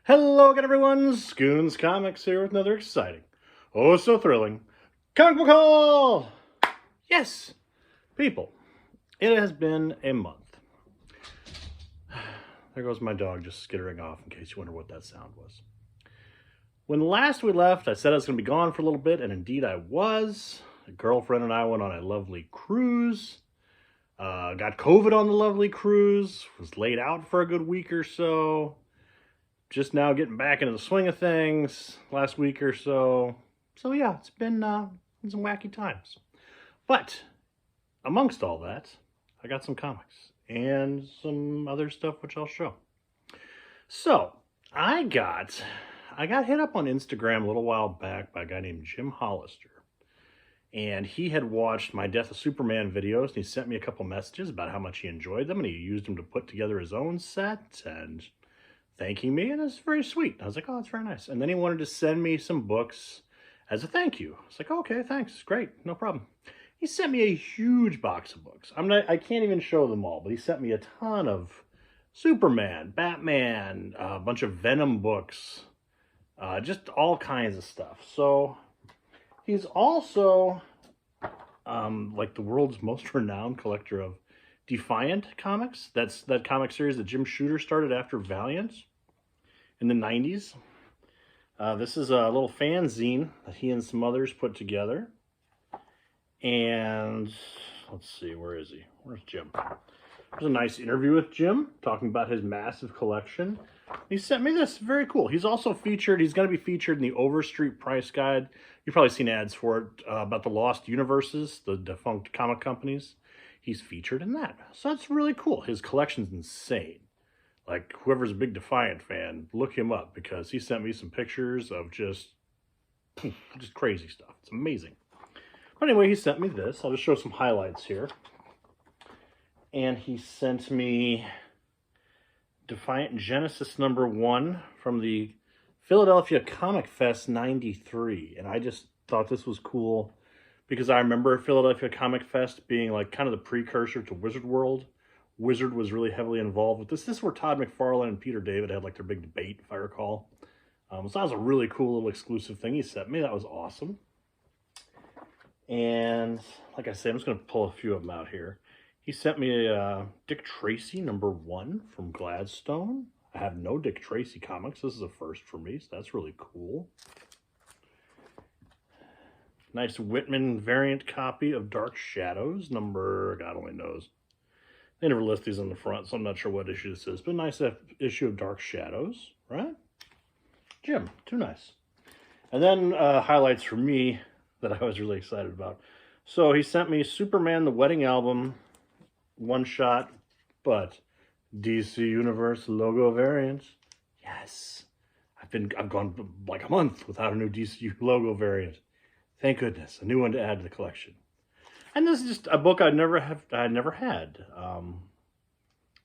Hello again, everyone. Scoons Comics here with another exciting, oh so thrilling, comic book haul! Yes, people, it has been a month. There goes my dog just skittering off in case you wonder what that sound was. When last we left, I said I was going to be gone for a little bit, and indeed I was. A girlfriend and I went on a lovely cruise. Got COVID on the lovely cruise. Was laid out for a good week or so. Just now getting back into the swing of things last week or so. So yeah, it's been some wacky times. But amongst all that, I got some comics and some other stuff which I'll show. So I got hit up on Instagram a little while back by a guy named Jim Hollister. And he had watched my Death of Superman videos, and he sent me a couple messages about how much he enjoyed them, and he used them to put together his own set, and thanking me, and it's very sweet. I was like, oh, that's very nice. And then he wanted to send me some books as a thank you. I was like, oh, okay, thanks, great, no problem. He sent me a huge box of books. I can't even show them all, but he sent me a ton of Superman, Batman, a bunch of Venom books, just all kinds of stuff. So he's also like the world's most renowned collector of Defiant comics. That's that comic series that Jim Shooter started after Valiant in the 90s. This is a little fanzine that he and some others put together. And let's see, where is he? Where's Jim? There's a nice interview with Jim talking about his massive collection. He sent me this, very cool. He's also featured, he's going to be featured in the Overstreet Price Guide. You've probably seen ads for it about the Lost Universes, the defunct comic companies. He's featured in that. So that's really cool. His collection's insane. Like, whoever's a big Defiant fan, look him up, because he sent me some pictures of just crazy stuff. It's amazing. But anyway, he sent me this. I'll just show some highlights here. And he sent me Defiant Genesis #1 from the Philadelphia Comic Fest '93. And I just thought this was cool because I remember Philadelphia Comic Fest being like kind of the precursor to Wizard World. Wizard was really heavily involved with this. This is where Todd McFarlane and Peter David had like their big debate, if I recall. So that was a really cool little exclusive thing he sent me. That was awesome. And like I said, I'm just going to pull a few of them out here. He sent me a Dick Tracy #1 from Gladstone. I have no Dick Tracy comics. This is a first for me, so that's really cool. Nice Whitman variant copy of Dark Shadows, number, God only knows. They never list these on the front, so I'm not sure what issue this is. But a nice issue of Dark Shadows, right? Jim, too nice. And then highlights for me that I was really excited about. So he sent me Superman the Wedding Album, one shot, but DC Universe logo variant. Yes. I've gone like a month without a new DC logo variant. Thank goodness, a new one to add to the collection. And this is just a book I had never had. The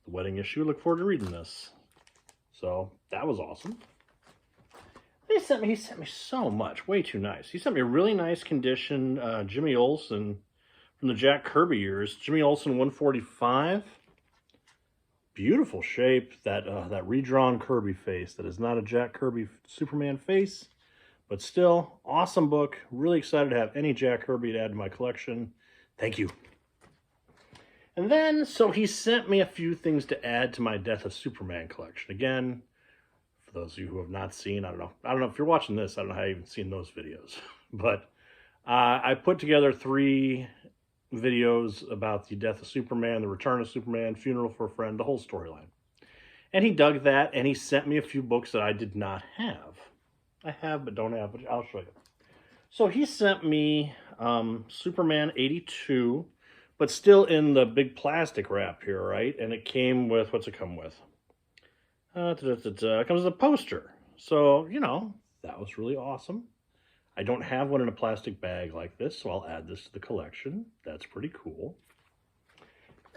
wedding issue. Look forward to reading this. So that was awesome. He sent me so much, way too nice. He sent me a really nice condition Jimmy Olsen from the Jack Kirby years. Jimmy Olsen 145. Beautiful shape. That redrawn Kirby face. That is not a Jack Kirby Superman face. But still, awesome book. Really excited to have any Jack Kirby to add to my collection. Thank you. And then, so he sent me a few things to add to my Death of Superman collection. Again, for those of you who have not seen, I don't know if you're watching this, I don't know how you've even seen those videos. But I put together 3 videos about the Death of Superman, the Return of Superman, Funeral for a Friend, the whole storyline. And he dug that, and he sent me a few books that I did not have. I have, but don't have, but I'll show you. So he sent me Superman 82, but still in the big plastic wrap here, right? And it came with, what's it come with? It comes with a poster. So, you know, that was really awesome. I don't have one in a plastic bag like this, so I'll add this to the collection. That's pretty cool.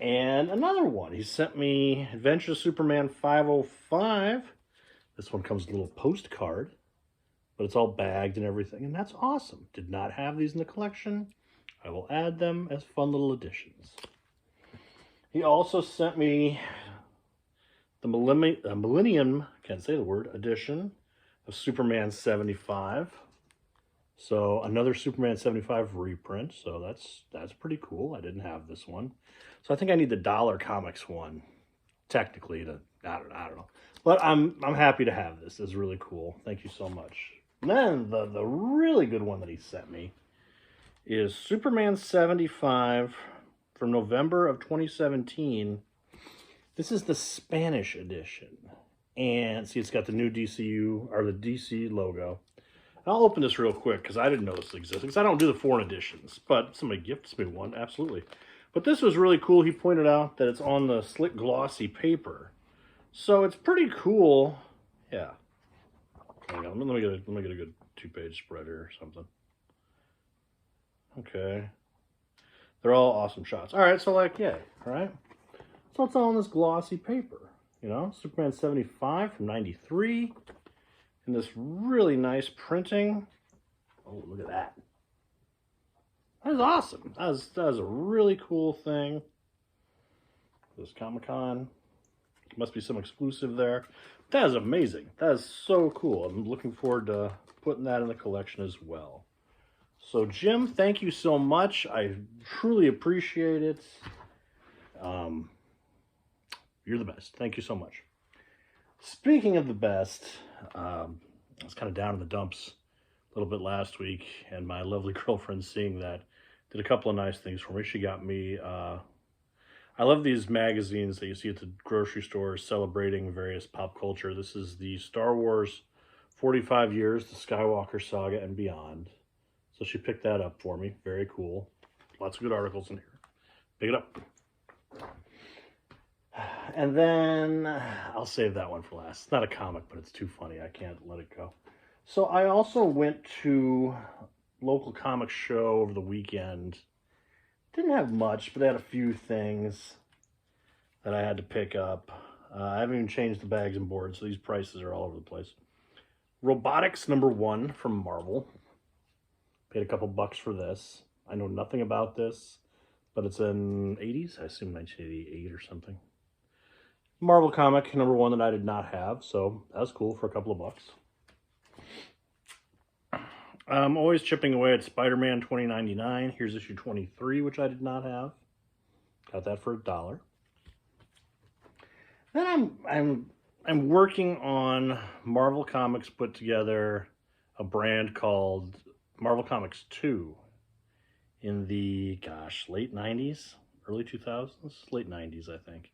And another one. He sent me Adventure of Superman 505. This one comes with a little postcard, but it's all bagged and everything, and that's awesome. Did not have these in the collection. I will add them as fun little additions. He also sent me the Millennium, can't say the word, edition of Superman 75. So another Superman 75 reprint. So that's pretty cool. I didn't have this one. So I think I need the Dollar Comics one, technically, to I don't know. But I'm happy to have this. It's really cool. Thank you so much. And then the really good one that he sent me is Superman 75 from November of 2017. This is the Spanish edition. And see, it's got the new DCU, or the DC logo. I'll open this real quick because I didn't know this existed. Because I don't do the foreign editions, but somebody gifts me one, absolutely. But this was really cool. He pointed out that it's on the slick glossy paper. So it's pretty cool. Yeah. Hang on, let me get a good 2-page spread here or something. Okay. They're all awesome shots. All right, so like, yay, right? So it's all on this glossy paper, you know? Superman 75 from 93. And this really nice printing. Oh, look at that. That is awesome. That is a really cool thing. This Comic-Con. Must be some exclusive there. That is amazing. That is so cool. I'm looking forward to putting that in the collection as well. So, Jim, thank you so much. I truly appreciate it. You're the best. Thank you so much. Speaking of the best, I was kind of down in the dumps a little bit last week, and my lovely girlfriend, seeing that, did a couple of nice things for me. She got me, I love these magazines that you see at the grocery stores celebrating various pop culture. This is the Star Wars 45 Years, the Skywalker Saga and Beyond. So she picked that up for me. Very cool. Lots of good articles in here. Pick it up. And then I'll save that one for last. It's not a comic, but it's too funny. I can't let it go. So I also went to local comic show over the weekend. Didn't have much, but they had a few things that I had to pick up. I haven't even changed the bags and boards, so these prices are all over the place. Robotics #1 from Marvel. Paid a couple bucks for this. I know nothing about this, but it's in 80s. I assume 1988 or something. Marvel comic #1 that I did not have, so that was cool for a couple of bucks. I'm always chipping away at Spider-Man 2099. Here's issue 23, which I did not have. Got that for $1. Then I'm working on Marvel Comics put together a brand called Marvel Comics 2 in the, late 90s, early 2000s, late 90s, I think.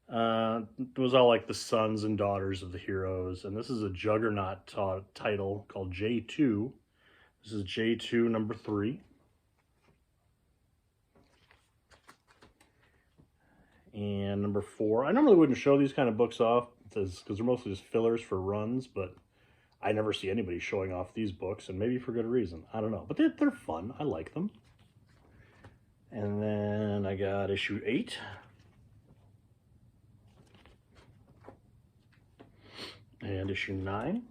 It was all like the sons and daughters of the heroes, and this is a Juggernaut title called J2. This is J2 #3. And #4. I normally wouldn't show these kind of books off because they're mostly just fillers for runs, but I never see anybody showing off these books, and maybe for good reason. I don't know. But they're fun. I like them. And then I got issue 8. And issue 9.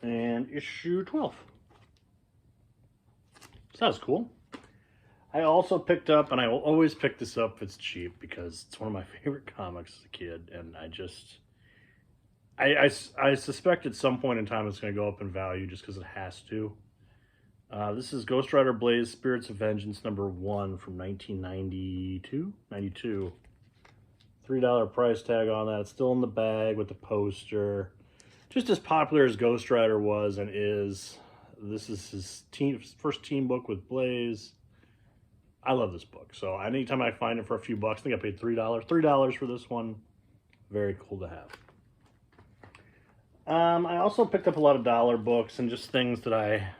And issue 12. So that was cool. I also picked up, and I will always pick this up if it's cheap because it's one of my favorite comics as a kid, and I suspect at some point in time it's going to go up in value just because it has to. This is Ghost Rider Blaze Spirits of Vengeance #1 from 1992? 92. $3 price tag on that. It's still in the bag with the poster. Just as popular as Ghost Rider was and is. This is his first team book with Blaze. I love this book. So anytime I find it for a few bucks, I think I paid $3. $3 for this one. Very cool to have. I also picked up a lot of dollar books and just things that I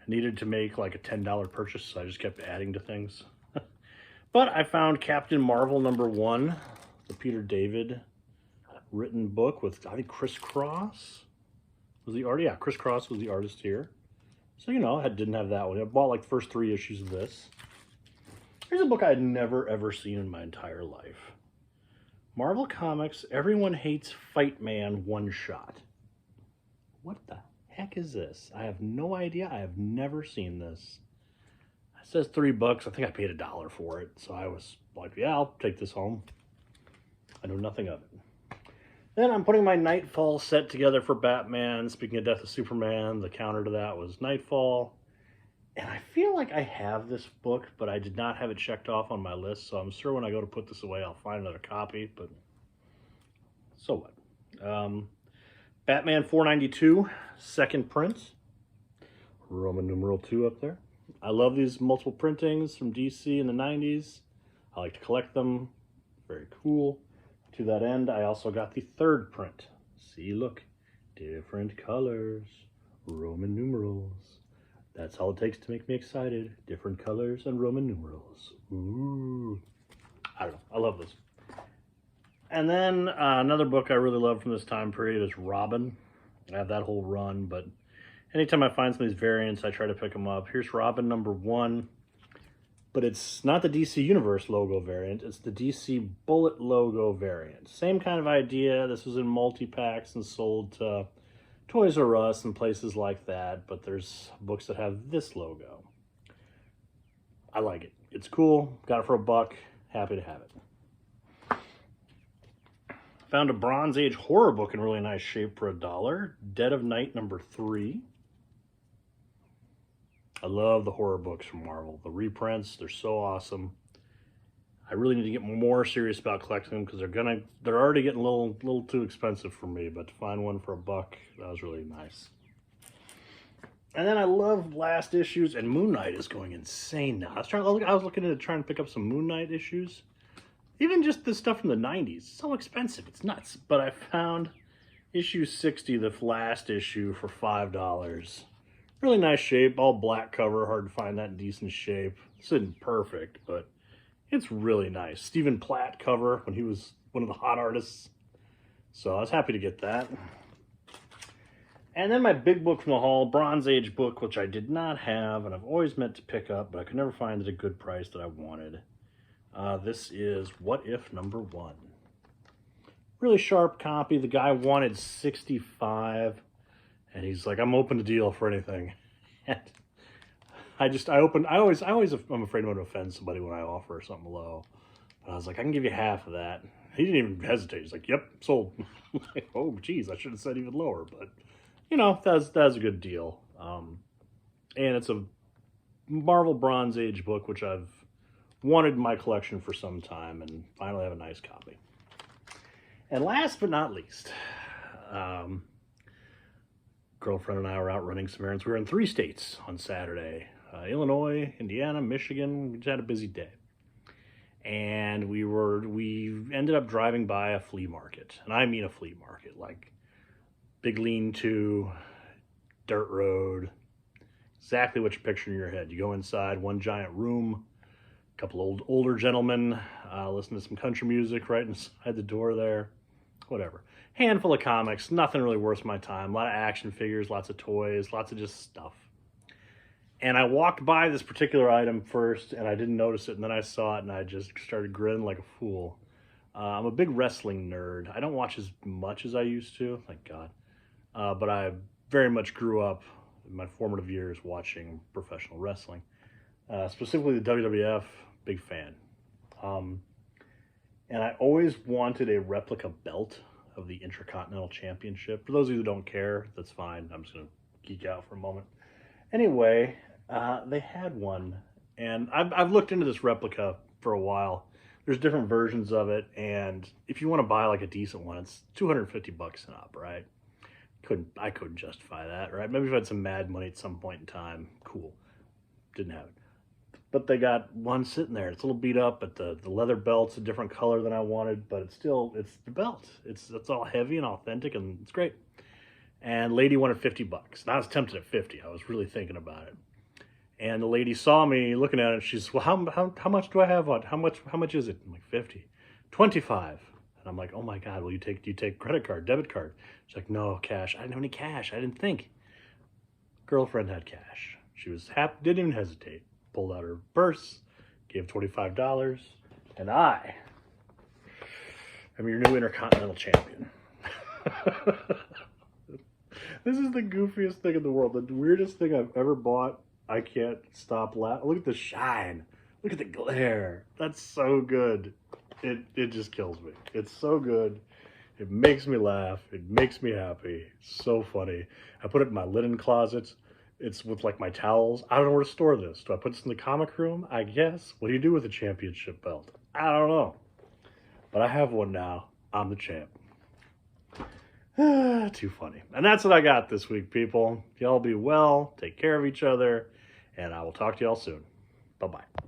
needed to make like a $10 purchase. So I just kept adding to things. But I found Captain Marvel #1, the Peter David written book with, I think, Chris Cross was the artist. Yeah, Chris Cross was the artist here. So, you know, I didn't have that one. I bought like the first 3 issues of this. Here's a book I had never, ever seen in my entire life. Marvel Comics, Everyone Hates Fight Man one-shot. What the heck is this? I have no idea. I have never seen this. It says $3. I think I paid $1 for it, so I was like, yeah, I'll take this home. I know nothing of it. Then I'm putting my Nightfall set together for Batman. Speaking of Death of Superman, the counter to that was Nightfall. And I feel like I have this book, but I did not have it checked off on my list, so I'm sure when I go to put this away, I'll find another copy, but so what? Batman 492, second print. Roman numeral 2 up there. I love these multiple printings from DC in the 90s. I like to collect them. Very cool. To that end, I also got the third print. See, look. Different colors. Roman numerals. That's all it takes to make me excited. Different colors and Roman numerals. Ooh. I don't know. I love this. And then another book I really love from this time period is Robin. I have that whole run, but anytime I find some of these variants, I try to pick them up. Here's Robin number 1, but it's not the DC Universe logo variant. It's the DC Bullet logo variant. Same kind of idea. This was in multi-packs and sold to Toys R Us and places like that, but there's books that have this logo. I like it. It's cool. Got it for $1. Happy to have it. Found a Bronze Age horror book in really nice shape for $1. Dead of Night number 3. I love the horror books from Marvel. The reprints, they're so awesome. I really need to get more serious about collecting them because they're already getting a little too expensive for me, but to find one for $1, that was really nice. And then I love last issues, and Moon Knight is going insane now. I was looking at trying to pick up some Moon Knight issues. Even just the stuff from the 90s. It's so expensive, it's nuts. But I found issue 60, the last issue, for $5. Really nice shape, all black cover, hard to find that in decent shape. This isn't perfect, but it's really nice. Stephen Platt cover when he was one of the hot artists. So I was happy to get that. And then my big book from the haul, Bronze Age book, which I did not have, and I've always meant to pick up, but I could never find it at a good price that I wanted. This is What If number 1. Really sharp copy. The guy wanted $65, and he's like, I'm open to deal for anything. And I'm afraid I'm going to offend somebody when I offer something low. But I was like, I can give you half of that. He didn't even hesitate. He's like, yep, sold. Like, oh, geez, I should have said even lower. But, you know, that's a good deal. And it's a Marvel Bronze Age book, which I've wanted in my collection for some time, and finally have a nice copy. And last but not least, girlfriend and I were out running some errands. We were in 3 states on Saturday. Illinois, Indiana, Michigan. We just had a busy day. And we ended up driving by a flea market. And I mean a flea market, like big lean-to, dirt road. Exactly what you picture in your head. You go inside, one giant room, a couple older gentlemen, listen to some country music right inside the door there. Whatever. Handful of comics, nothing really worth my time. A lot of action figures, lots of toys, lots of just stuff. And I walked by this particular item first, and I didn't notice it, and then I saw it, and I just started grinning like a fool. I'm a big wrestling nerd. I don't watch as much as I used to, thank God. But I very much grew up in my formative years watching professional wrestling. Specifically the WWF, big fan. And I always wanted a replica belt of the Intercontinental Championship. For those of you who don't care, that's fine. I'm just going to geek out for a moment. Anyway, they had one, and I've looked into this replica for a while. There's different versions of it, and if you want to buy like a decent one, it's $250 and up, right? I couldn't justify that, right? Maybe if I had some mad money at some point in time, cool. Didn't have it. But they got one sitting there. It's a little beat up, but the leather belt's a different color than I wanted, but it's the belt. It's all heavy and authentic, and it's great. And lady wanted $50. And I was tempted at 50. I was really thinking about it. And the lady saw me looking at it. She's, well, how much do I have on? How much is it? I'm like, 50. 25. And I'm like, oh my God, do you take credit card, debit card? She's like, no, cash. I didn't have any cash. I didn't think. Girlfriend had cash. She was happy, didn't even hesitate. Pulled out her purse, gave $25, and I am your new Intercontinental Champion. This is the goofiest thing in the world. The weirdest thing I've ever bought. I can't stop laughing. Look at the shine. Look at the glare. That's so good. It just kills me. It's so good. It makes me laugh. It makes me happy. So funny. I put it in my linen closet. It's with like my towels. I don't know where to store this. Do I put this in the comic room? I guess. What do you do with a championship belt? I don't know. But I have one now. I'm the champ. Too funny. And that's what I got this week, people. Y'all be well. Take care of each other. And I will talk to y'all soon. Bye-bye.